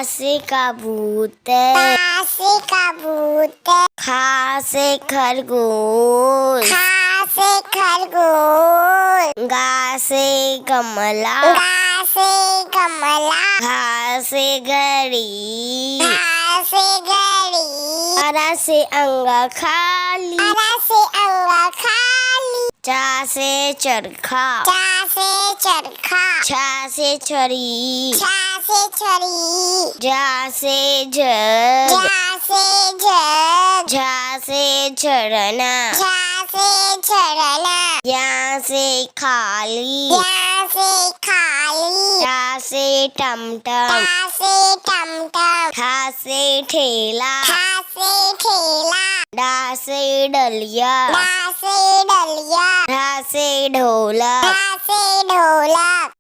से कबूतर, से कबूतर, ख से खरगोश, से खरगोश, ग से गमला, से गमला, घ से घड़ी, से घड़ी, र से अंग खाली, से अंग खाली, च से चरखा, से चरखा, छ से छड़ी, से छड़ी, ज से जग, से जग, झ से झरना, से झरना, या से खाली, से खाली, टा से टमटम, से टमटम, ठा से ठेला, से ठेला, डा से डलिया, से डलिया, ढा से ढोलक, से ढोलक,